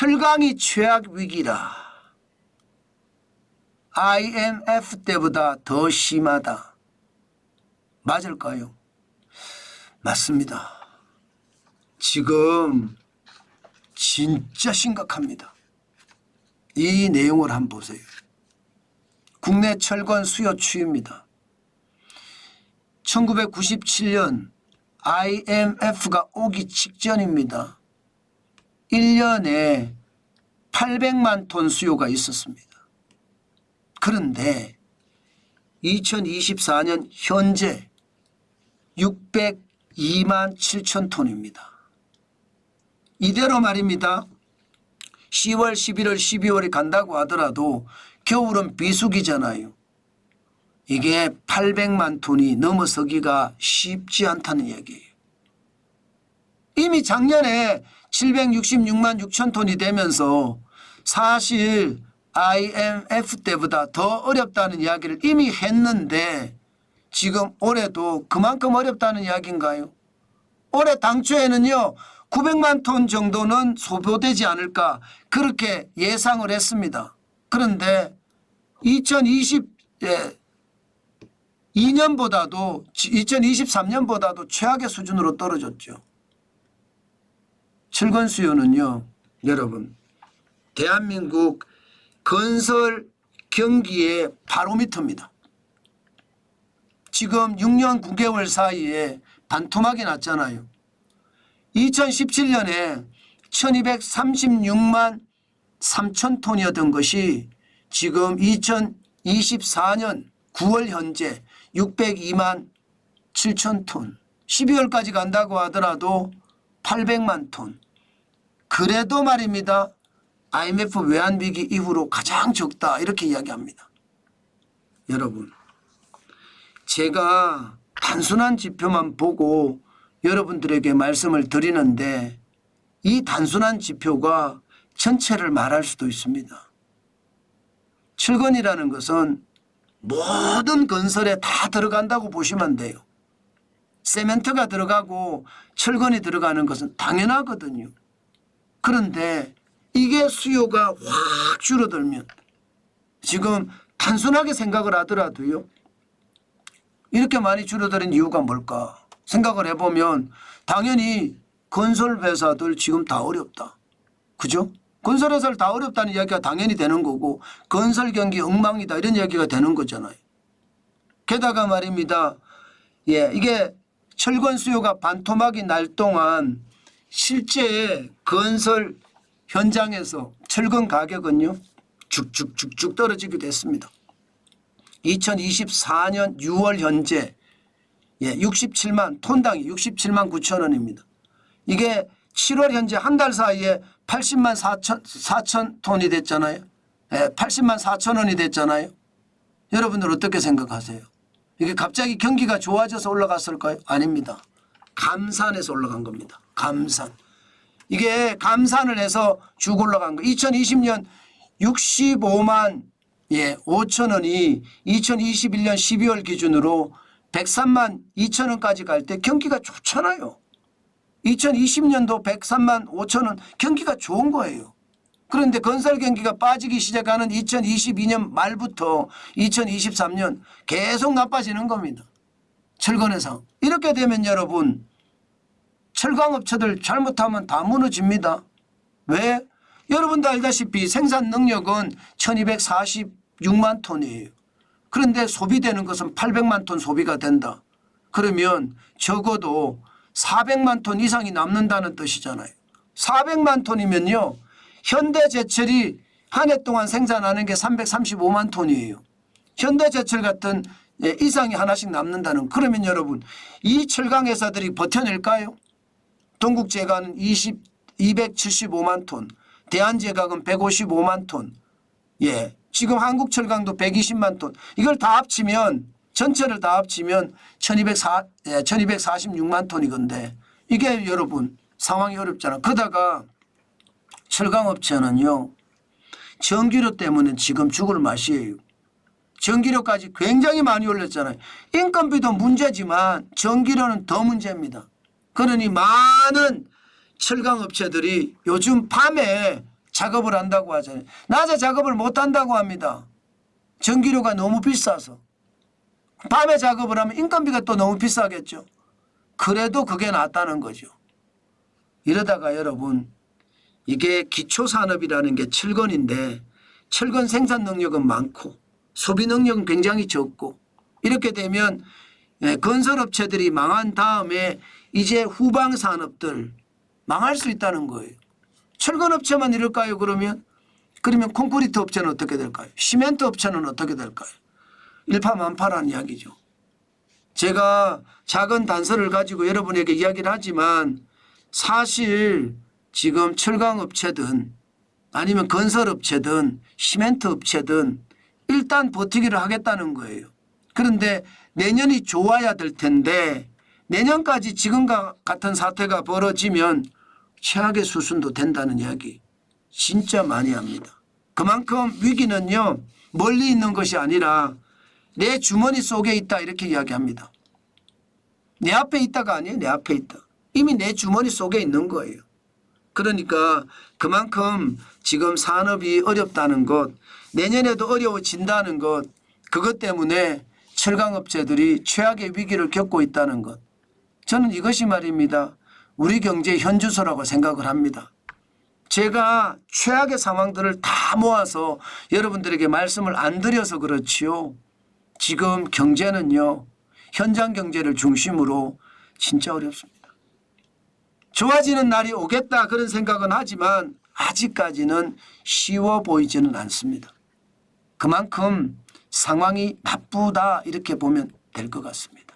철강이 최악 위기라. IMF 때보다 더 심하다. 맞을까요? 맞습니다. 지금 진짜 심각합니다. 이 내용을 한번 보세요. 국내 철권 수요 추이입니다. 1997년 IMF가 오기 직전입니다. 1년에 800만 톤 수요가 있었습니다. 그런데 2024년 현재 602만 7천 톤입니다. 이대로 말입니다. 10월, 11월, 12월이 간다고 하더라도 겨울은 비수기잖아요. 이게 800만 톤이 넘어서기가 쉽지 않다는 얘기예요. 이미 작년에 766만 6천 톤이 되면서 사실 IMF 때보다 더 어렵다는 이야기를 이미 했는데 지금 올해도 그만큼 어렵다는 이야기인가요? 올해 당초에는요 900만 톤 정도는 소비되지 않을까 그렇게 예상을 했습니다. 그런데 2023년보다도 최악의 수준으로 떨어졌죠. 철권 수요는요 여러분 대한민국 건설 경기의 바로미터입니다. 지금 6년 9개월 사이에 반토막이 났잖아요. 2017년에 1236만 3천 톤이었던 것이 지금 2024년 9월 현재 602만 7천 톤 12월까지 간다고 하더라도 800만 톤. 그래도 말입니다. IMF 외환위기 이후로 가장 적다 이렇게 이야기합니다. 여러분 제가 단순한 지표만 보고 여러분들에게 말씀을 드리는데 이 단순한 지표가 전체를 말할 수도 있습니다. 철근이라는 것은 모든 건설에 다 들어간다고 보시면 돼요. 세멘트가 들어가고 철근이 들어가는 것은 당연하거든요. 그런데 이게 수요가 확 줄어들면 지금 단순하게 생각을 하더라도요. 이렇게 많이 줄어드는 이유가 뭘까 생각을 해보면 당연히 건설회사들 지금 다 어렵다. 그죠? 건설회사를 다 어렵다는 이야기가 당연히 되는 거고 건설 경기 엉망이다 이런 이야기가 되는 거잖아요. 게다가 말입니다. 이게 철권 수요가 반토막이 날 동안 실제 건설 현장에서 철근 가격은요 쭉쭉쭉쭉 떨어지기도 했습니다. 2024년 6월 현재 67만 톤당이 67만 9천 원입니다. 이게 7월 현재 한 달 사이에 80만 4천 톤이 됐잖아요. 80만 4천 원이 됐잖아요. 여러분들 어떻게 생각하세요? 이게 갑자기 경기가 좋아져서 올라갔을까요? 아닙니다. 감산해서 올라간 겁니다. 감산. 이게 감산을 해서 쭉 올라간 거. 2020년 65만 5천 원이 2021년 12월 기준으로 103만 2천 원까지 갈 때 경기가 좋잖아요. 2020년도 103만 5천 원 경기가 좋은 거예요. 그런데 건설 경기가 빠지기 시작하는 2022년 말부터 2023년 계속 나빠지는 겁니다. 철근회사. 이렇게 되면 여러분 철강업체들 잘못하면 다 무너집니다. 왜? 여러분도 알다시피 생산 능력은 1246만 톤이에요. 그런데 소비되는 것은 800만 톤 소비가 된다. 그러면 적어도 400만 톤 이상이 남는다는 뜻이잖아요. 400만 톤이면요. 현대제철이 한 해 동안 생산하는 게 335만 톤이에요. 현대제철 같은 이상이 하나씩 남는다는. 그러면 여러분 이 철강 회사들이 버텨낼까요? 동국제강은 275만 톤, 대한제강은 155만 톤. 지금 한국철강도 120만 톤. 이걸 다 합치면 전체를 다 합치면 1246만 톤이건데 이게 여러분 상황이 어렵잖아. 그러다가 철강업체는요. 전기료 때문에 지금 죽을 맛이에요. 전기료까지 굉장히 많이 올렸잖아요. 인건비도 문제지만 전기료는 더 문제입니다. 그러니 많은 철강업체들이 요즘 밤에 작업을 한다고 하잖아요. 낮에 작업을 못 한다고 합니다. 전기료가 너무 비싸서. 밤에 작업을 하면 인건비가 또 너무 비싸겠죠. 그래도 그게 낫다는 거죠. 이러다가 여러분 이게 기초산업이라는 게 철건인데 철건 생산 능력은 많고 소비 능력은 굉장히 적고 이렇게 되면 건설업체들이 망한 다음에 이제 후방 산업들 망할 수 있다는 거예요. 철건업체만 이럴까요? 그러면 콘크리트 업체는 어떻게 될까요? 시멘트 업체는 어떻게 될까요? 일파만파라는 이야기죠. 제가 작은 단서를 가지고 여러분에게 이야기를 하지만 사실 지금 철강업체든 아니면 건설업체든 시멘트 업체든 일단 버티기를 하겠다는 거예요. 그런데 내년이 좋아야 될 텐데 내년까지 지금과 같은 사태가 벌어지면 최악의 수순도 된다는 이야기 진짜 많이 합니다. 그만큼 위기는요 멀리 있는 것이 아니라 내 주머니 속에 있다 이렇게 이야기합니다. 내 앞에 있다가 아니에요. 내 앞에 있다. 이미 내 주머니 속에 있는 거예요. 그러니까 그만큼 지금 산업이 어렵다는 것, 내년에도 어려워진다는 것, 그것 때문에 철강업체들이 최악의 위기를 겪고 있다는 것. 저는 이것이 말입니다. 우리 경제의 현주소라고 생각을 합니다. 제가 최악의 상황들을 다 모아서 여러분들에게 말씀을 안 드려서 그렇지요. 지금 경제는요. 현장 경제를 중심으로 진짜 어렵습니다. 좋아지는 날이 오겠다 그런 생각은 하지만 아직까지는 쉬워 보이지는 않습니다. 그만큼 상황이 나쁘다 이렇게 보면 될 것 같습니다.